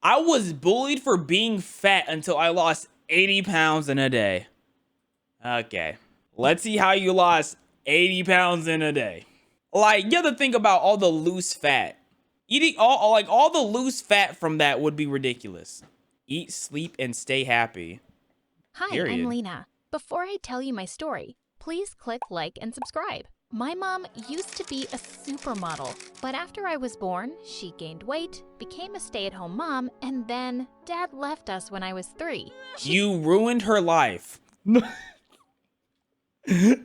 I was bullied for being fat until I lost 80 pounds in a day. Okay. Let's see how you lost 80 pounds in a day. Like, you have to think about all the loose fat. Eating all the loose fat from that would be ridiculous. Eat, sleep, and stay happy. Hi, Period. I'm Lena. Before I tell you my story, please click like and subscribe. My mom used to be a supermodel, but after I was born, she gained weight, became a stay-at-home mom, and then Dad left us when I was 3. You ruined her life. She'd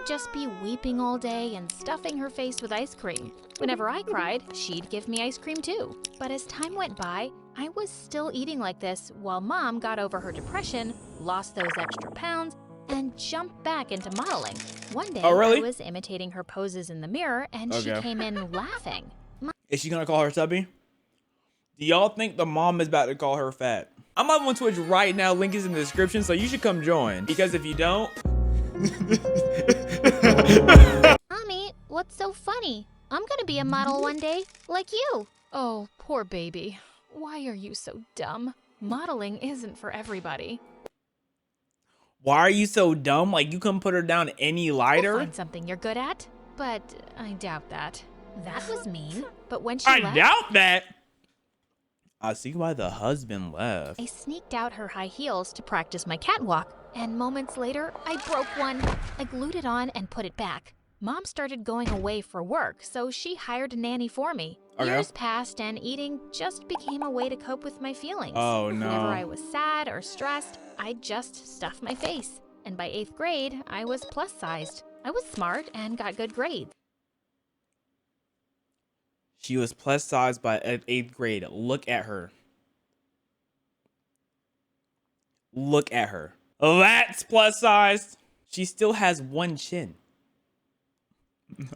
just be weeping all day and stuffing her face with ice cream. Whenever I cried, she'd give me ice cream too. But as time went by, I was still eating like this while Mom got over her depression, lost those extra pounds, and jumped back into modeling. One day, really? I was imitating her poses in the mirror, and she came in laughing. Is she gonna call her chubby? Do y'all think the mom is about to call her fat? I'm live on Twitch right now. Link is in the description, so you should come join. Because if you don't... Mommy, what's so funny? I'm gonna be a model one day, like you. Oh, poor baby. Why are you so dumb? Modeling isn't for everybody. Why are you so dumb? Like, you couldn't put her down any lighter? Find something you're good at, but I doubt that. That was mean. But when she I left, doubt that. I see why the husband left. I sneaked out her high heels to practice my catwalk, and moments later, I broke one. I glued it on and put it back. Mom started going away for work, so she hired a nanny for me. Years passed, and eating just became a way to cope with my feelings. Oh, no. Whenever I was sad or stressed, I'd just stuff my face. And by 8th grade, I was plus-sized. I was smart and got good grades. She was plus size by 8th grade. Look at her. Look at her. That's plus size. She still has one chin.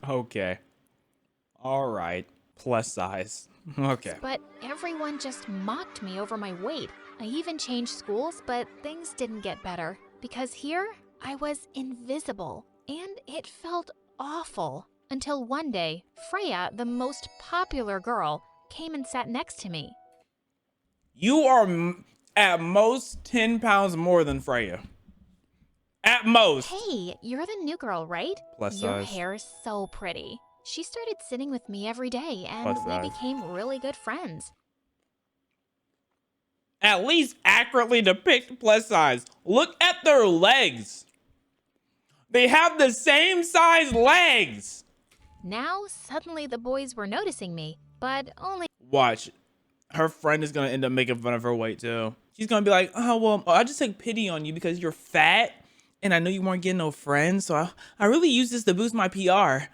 Okay. All right. Plus size. Okay. But everyone just mocked me over my weight. I even changed schools, but things didn't get better. Because here, I was invisible. And it felt awful. Until one day, Freya, the most popular girl, came and sat next to me. You are at most 10 pounds more than Freya. At most. Hey, you're the new girl, right? Plus Your size. hair is so pretty. She started sitting with me every day, and we became really good friends. At least accurately depict plus size. Look at their legs. They have the same size legs. Now, suddenly the boys were noticing me, but only... Watch. Her friend is going to end up making fun of her weight, too. She's going to be like, oh, well, I just take pity on you because you're fat, and I know you weren't getting no friends, so I really use this to boost my PR.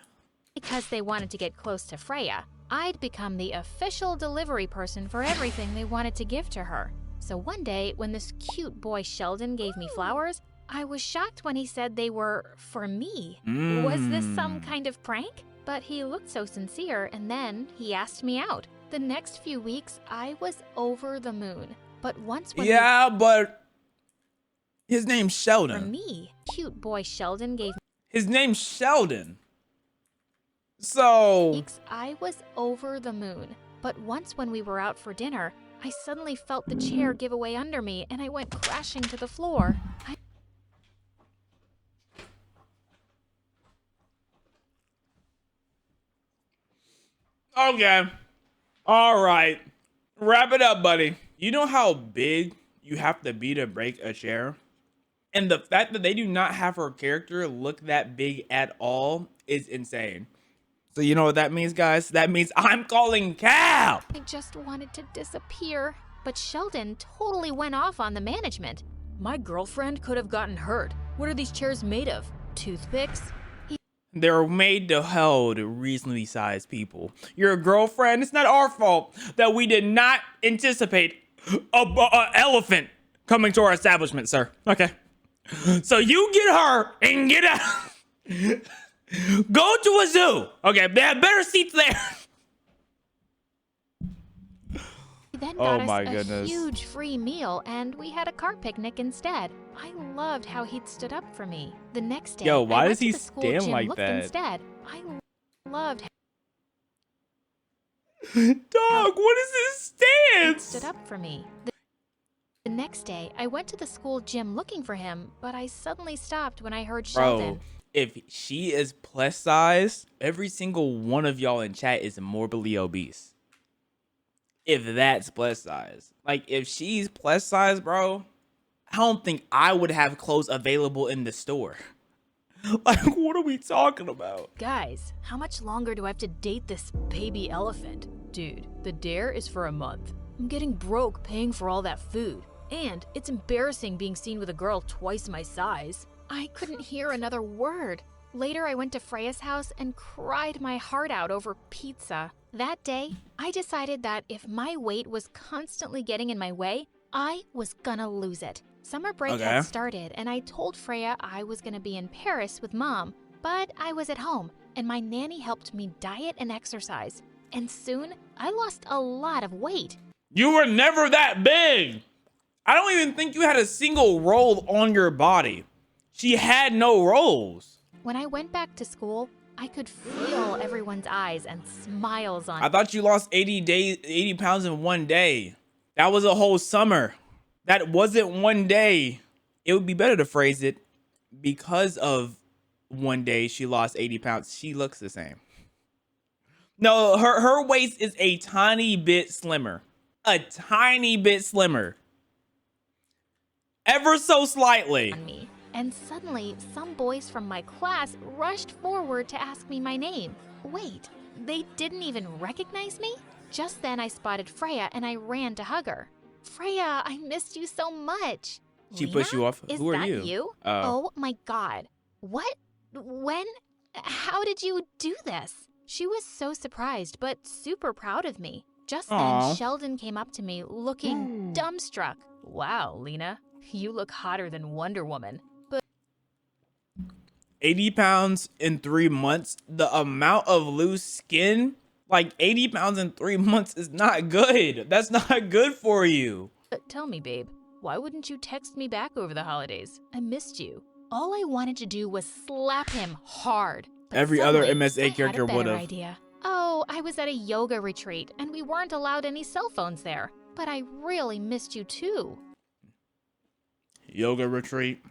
Because they wanted to get close to Freya, I'd become the official delivery person for everything they wanted to give to her. So one day, when this cute boy Sheldon gave me flowers, I was shocked when he said they were for me. Was this some kind of prank? But he looked so sincere, and then he asked me out. The next few weeks, I was over the moon. But once when but his name's Sheldon. For me, cute boy Sheldon gave me... His name's Sheldon. So... weeks, I was over the moon. But once when we were out for dinner, I suddenly felt the chair give away under me, and I went crashing to the floor. Okay. All right. Wrap it up, buddy. You know how big you have to be to break a chair? And the fact that they do not have her character look that big at all is insane. So you know what that means, guys? That means I'm calling cap. I just wanted to disappear. But Sheldon totally went off on the management. My girlfriend could have gotten hurt. What are these chairs made of? Toothpicks? They're made to hold reasonably sized people. Your girlfriend, it's not our fault that we did not anticipate a elephant coming to our establishment, sir. Okay. So you get her and get out. Go to a zoo. Okay, they have better seats there. He then got us a huge free meal, and we had a car picnic instead. I loved how he'd stood up for me. The next day, why I does went he to the school stand gym like looked that? Instead, I loved Dog, what is this stance? Stood up for me. The next day, I went to the school gym looking for him, but I suddenly stopped when I heard Sheldon. Bro, if she is plus size, every single one of y'all in chat is morbidly obese. If that's plus size. Like, if she's plus size, bro, I don't think I would have clothes available in the store. Like, what are we talking about? Guys, how much longer do I have to date this baby elephant? Dude, the dare is for a month. I'm getting broke paying for all that food. And it's embarrassing being seen with a girl twice my size. I couldn't hear another word. Later, I went to Freya's house and cried my heart out over pizza. That day, I decided that if my weight was constantly getting in my way, I was gonna lose it. Summer break had started, and I told Freya I was gonna be in Paris with Mom, but I was at home, and my nanny helped me diet and exercise. And soon, I lost a lot of weight. You were never that big. I don't even think you had a single roll on your body. She had no rolls. When I went back to school, I could feel everyone's eyes and smiles on me. I thought you lost 80 pounds in one day. That was a whole summer. That wasn't one day. It would be better to phrase it because of one day she lost 80 pounds. She looks the same. No, her waist is a tiny bit slimmer. A tiny bit slimmer. Ever so slightly. On me. And suddenly, some boys from my class rushed forward to ask me my name. Wait, they didn't even recognize me? Just then I spotted Freya and I ran to hug her. Freya, I missed you so much. She Lena? pushed you off? Is Who are that you? you? Oh my god. What? When? How did you do this? She was so surprised, but super proud of me. Just then, Sheldon came up to me looking dumbstruck. Wow, Lena, you look hotter than Wonder Woman. 80 pounds in 3 months. The amount of loose skin, like 80 pounds in 3 months is not good. That's not good for you. But tell me, babe, why wouldn't you text me back over the holidays? I missed you. All I wanted to do was slap him hard. But Every other suddenly, MSA character would have. Idea. Oh, I was at a yoga retreat and we weren't allowed any cell phones there. But I really missed you too. Yoga retreat.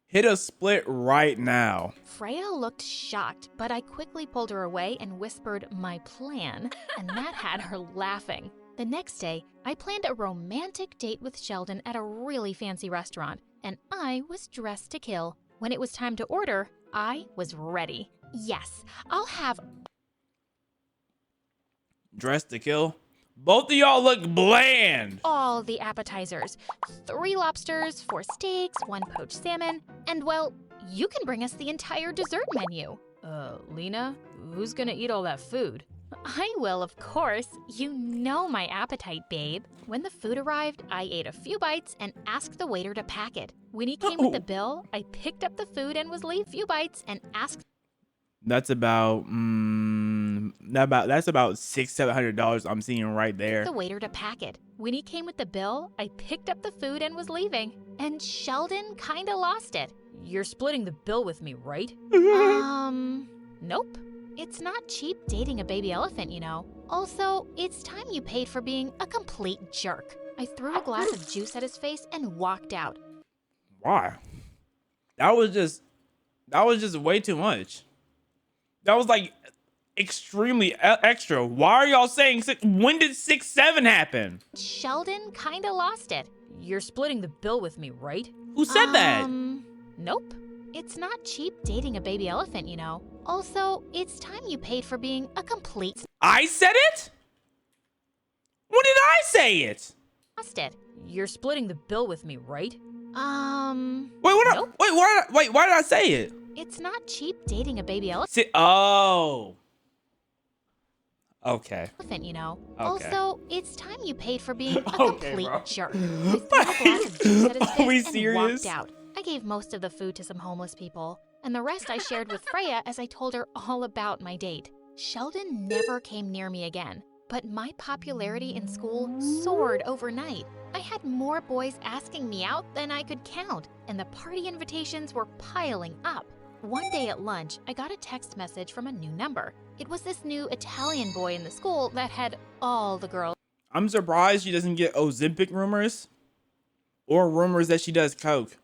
Hit a split right now. Freya looked shocked, but I quickly pulled her away and whispered my plan, and that had her laughing. The next day, I planned a romantic date with Sheldon at a really fancy restaurant, and I was dressed to kill. When it was time to order, I was ready. Yes, I'll have... Dressed to kill? Both of y'all look bland. all the appetizers. 3 lobsters, 4 steaks, 1 poached salmon, and well, you can bring us the entire dessert menu. Lena, who's gonna eat all that food? I will, of course. You know my appetite, babe. When the food arrived, I ate a few bites and asked the waiter to pack it. When he came with the bill, I picked up the food and was leaving a few bites and asked... That's about $600-700 I'm seeing right there. the waiter to pack it. When he came with the bill, I picked up the food and was leaving. And Sheldon kinda lost it. You're splitting the bill with me, right? Nope. It's not cheap dating a baby elephant, you know. Also, it's time you paid for being a complete jerk. I threw a glass of juice at his face and walked out. Why? That was just way too much. That was like extremely extra. Why are y'all saying when did 6-7 happen? Sheldon kinda lost it. You're splitting the bill with me, right? Who said that? Nope. It's not cheap dating a baby elephant, you know. Also, it's time you paid for being a complete... I said it? When did I say it? lost it. You're splitting the bill with me, right? Nope. Why did I say it? It's not cheap dating a baby Oh. Okay. elephant, you know. Okay. Also, it's time you paid for being a Okay, complete bro. jerk. I threw a glass of juice at his Are we face and serious? walked out. I gave most of the food to some homeless people, and the rest I shared with Freya as I told her all about my date. Sheldon never came near me again, but my popularity in school soared overnight. I had more boys asking me out than I could count, and the party invitations were piling up. One day at lunch, I got a text message from a new number. It was this new Italian boy in the school that had all the girls. I'm surprised she doesn't get Ozempic rumors or rumors that she does coke.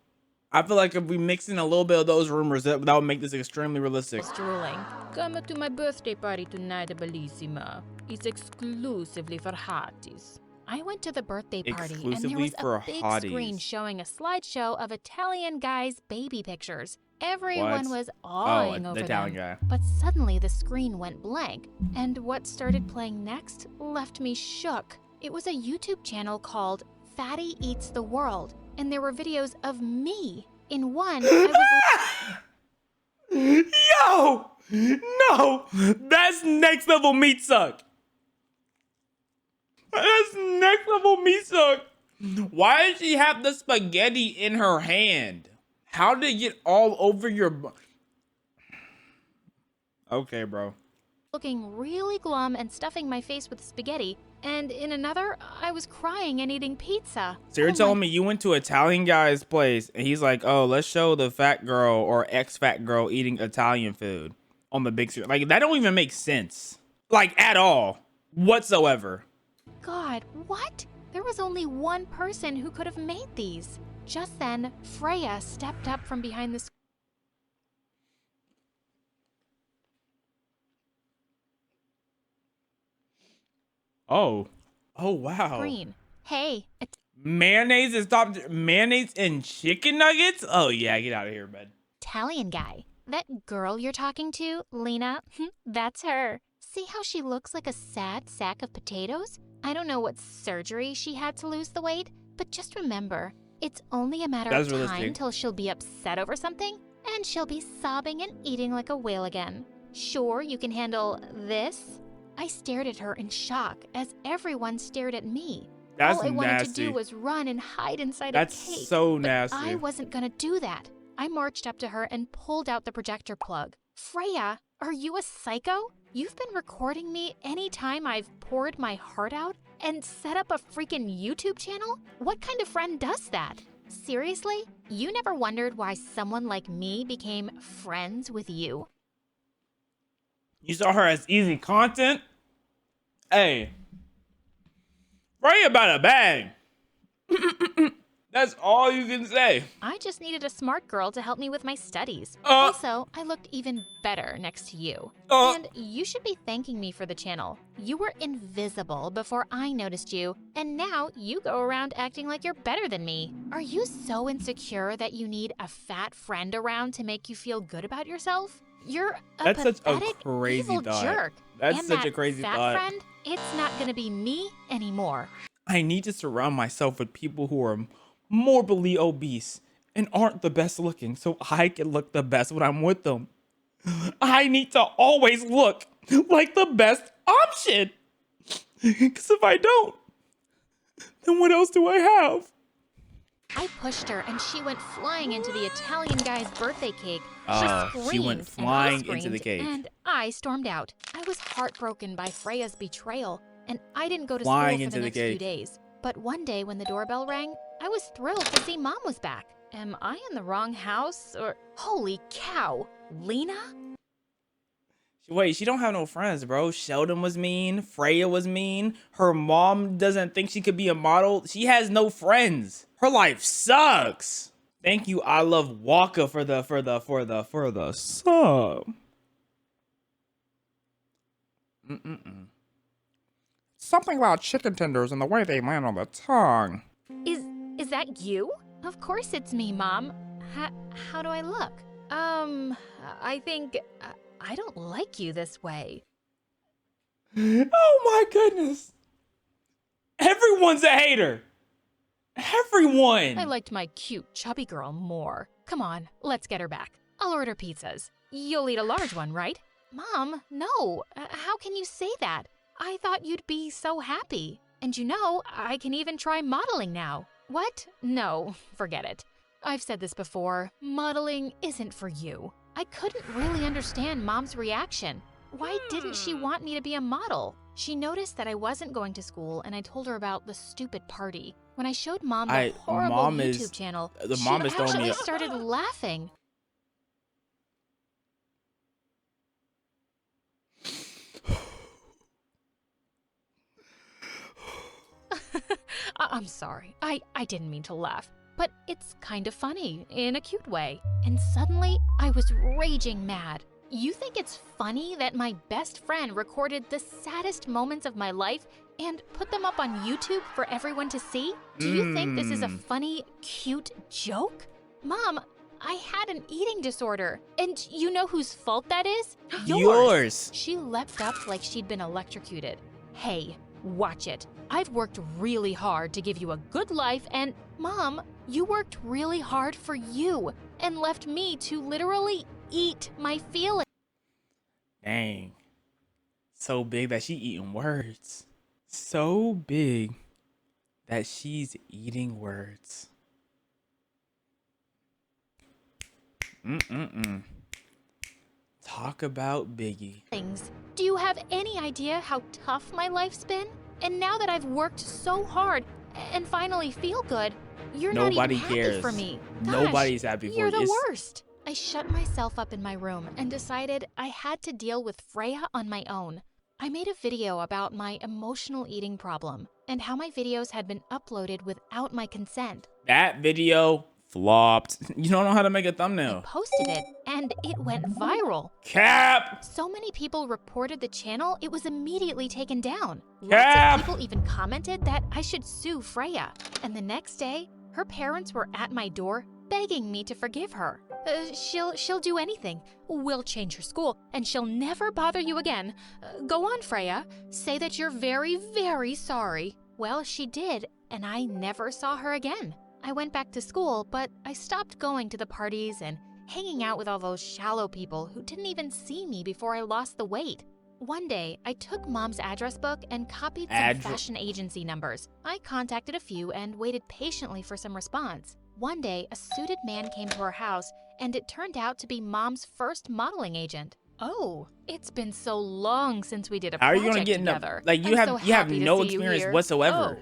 I feel like if we mix in a little bit of those rumors, that would make this extremely realistic. Drooling. Come to my birthday party tonight, Bellissima. It's exclusively for hotties. I went to the birthday party and there was a big screen showing a slideshow of Italian guys' baby pictures. Everyone was awing over them. But suddenly the screen went blank, and what started playing next left me shook. It was a YouTube channel called Fatty Eats the World, and there were videos of me. In one, I was Yo! No! That's next level meat suck. That's next level meat suck. Why does she have the spaghetti in her hand? How did it get all over your... Okay, bro. Looking really glum and stuffing my face with spaghetti, and in another, I was crying and eating pizza. So you're telling me you went to Italian guy's place and he's like, oh, let's show the fat girl or ex-fat girl eating Italian food on the big screen. Like, that don't even make sense. Like, at all. Whatsoever. God, what? There was only one person who could have made these. Just then, Freya stepped up from behind the Oh wow. screen. Hey, Mayonnaise is top. Mayonnaise and chicken nuggets? Oh yeah, get out of here, bud. Italian guy. That girl you're talking to, Lena, that's her. See how she looks like a sad sack of potatoes? I don't know what surgery she had to lose the weight, but just remember, it's only a matter of time till she'll be upset over something, and she'll be sobbing and eating like a whale again. Sure, you can handle this? I stared at her in shock as everyone stared at me. That's All I wanted nasty. to do was run and hide inside That's a cake. so but nasty. I wasn't gonna do that. I marched up to her and pulled out the projector plug. Freya, are you a psycho? You've been recording me anytime I've poured my heart out and set up a freaking YouTube channel? What kind of friend does that? Seriously? You never wondered why someone like me became friends with you? You saw her as easy content? Hey. Freya about a bag. That's all you can say. I just needed a smart girl to help me with my studies. Also, I looked even better next to you. And you should be thanking me for the channel. You were invisible before I noticed you, and now you go around acting like you're better than me. Are you so insecure that you need a fat friend around to make you feel good about yourself? You're a That's such a pathetic, crazy evil thought. jerk. That's and such that a crazy fat thought. friend, it's not gonna be me anymore. I need to surround myself with people who are morbidly obese and aren't the best looking so I can look the best when I'm with them. I need to always look like the best option. Because if I don't, then what else do I have? I pushed her and she went flying into the Italian guy's birthday cake. She went flying into the cake. And I stormed out. I was heartbroken by Freya's betrayal, and I didn't go to Flying school for into the the next few cake. days. But one day when the doorbell rang, I was thrilled to see Mom was back. Am I in the wrong house or... Holy cow, Lena? Wait, she don't have no friends, bro. Sheldon was mean. Freya was mean. Her mom doesn't think she could be a model. She has no friends. Her life sucks. Thank you, I love Waka for the sub. Something about chicken tenders and the way they land on the tongue. Is that you? Of course it's me, Mom. How do I look? I think... I don't like you this way. Oh my goodness. Everyone's a hater. Everyone. I liked my cute, chubby girl more. Come on, let's get her back. I'll order pizzas. You'll eat a large one, right? Mom, no. How can you say that? I thought you'd be so happy. And you know, I can even try modeling now. What? No, forget it. I've said this before. Modeling isn't for you. I couldn't really understand Mom's reaction. Why didn't she want me to be a model? She noticed that I wasn't going to school, and I told her about the stupid party. When I showed Mom the horrible YouTube channel, she actually started laughing. I'm sorry. I didn't mean to laugh. But it's kind of funny in a cute way. And suddenly, I was raging mad. You think it's funny that my best friend recorded the saddest moments of my life and put them up on YouTube for everyone to see? Do you think this is a funny, cute joke? Mom, I had an eating disorder. And you know whose fault that is? Yours. She leapt up like she'd been electrocuted. Hey, watch it. I've worked really hard to give you a good life and, Mom, you worked really hard for you and left me to literally eat my feelings. Dang. So big that she eating words. So big that she's eating words. Talk about Biggie. Do you have any idea how tough my life's been? And now that I've worked so hard and finally feel good, you're Nobody not even cares. happy for me. Gosh, Nobody's happy for you're you. the worst. I shut myself up in my room and decided I had to deal with Freya on my own. I made a video about my emotional eating problem and how my videos had been uploaded without my consent. That video flopped. You don't know how to make a I thumbnail. posted it and it went viral. Cap! So many people reported the channel, it was immediately taken down. Cap! Lots of people even commented that I should sue Freya. And the next day, her parents were at my door begging me to forgive her. She'll do anything. We'll change her school, and she'll never bother you again. Go on, Freya. Say that you're very, very sorry. Well, she did, and I never saw her again. I went back to school, but I stopped going to the parties and hanging out with all those shallow people who didn't even see me before I lost the weight. One day, I took Mom's address book and copied some fashion agency numbers. I contacted a few and waited patiently for some response. One day, a suited man came to our house, and it turned out to be Mom's first modeling agent. Oh, it's been so long since we did a How are project you gonna get together. Like you I'm so have happy to no see you experience here. whatsoever.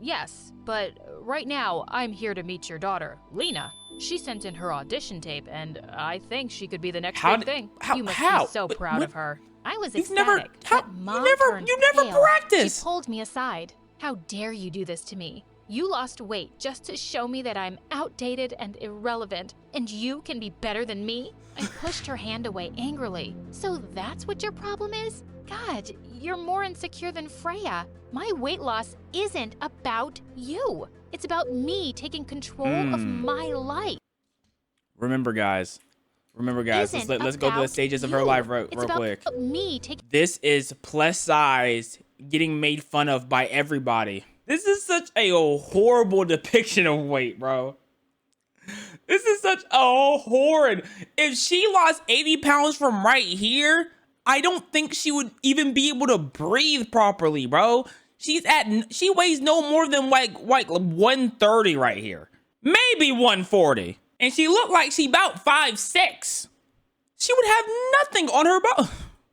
Yes, but right now I'm here to meet your daughter, Lena. She sent in her audition tape, and I think she could be the next big thing. You must be so proud of her. I was ecstatic, but Mom turned pale. practiced. She pulled me aside. How dare you do this to me? You lost weight just to show me that I'm outdated and irrelevant, and you can be better than me? I pushed her hand away angrily. So that's what your problem is? God, you're more insecure than Freya. My weight loss isn't about you. It's about me taking control of my life. Remember, guys. Let's go through the stages of her life real quick. This is plus size getting made fun of by everybody. This is such a horrible depiction of weight, bro. This is such a horrid. If she lost 80 pounds from right here, I don't think she would even be able to breathe properly, bro. She weighs no more than like 130 right here. Maybe 140. And she looked like she about 5'6". She would have nothing on her body.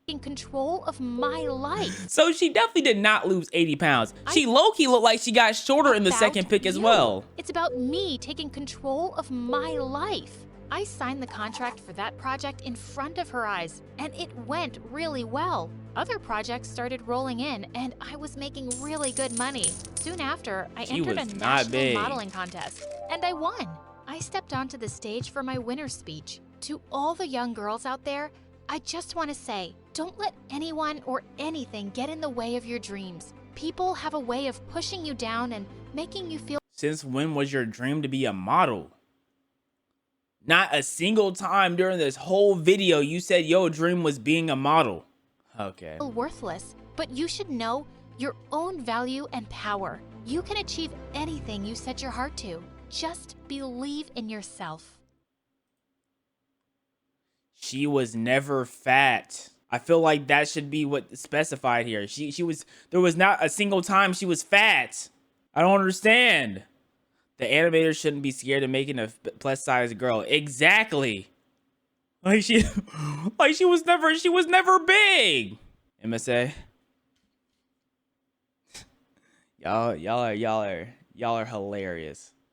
In control of my life. So she definitely did not lose 80 pounds. She low-key looked like she got shorter in the second pick as well. It's about me taking control of my life. I signed the contract for that project in front of her eyes, and it went really well. Other projects started rolling in, and I was making really good money. Soon after, I entered a national modeling contest, and I won. I stepped onto the stage for my winner's speech. To all the young girls out there, I just want to say, don't let anyone or anything get in the way of your dreams. People have a way of pushing you down and making you feel. Since when was your dream to be a model? Not a single time during this whole video you said your dream was being a model. Okay. Worthless, but you should know your own value and power. You can achieve anything you set your heart to. Just believe in yourself. She was never fat. I feel like that should be what specified here. There was not a single time she was fat. I don't understand. The animators shouldn't be scared of making a plus size girl. Exactly. Like she was never big. MSA. Y'all are hilarious.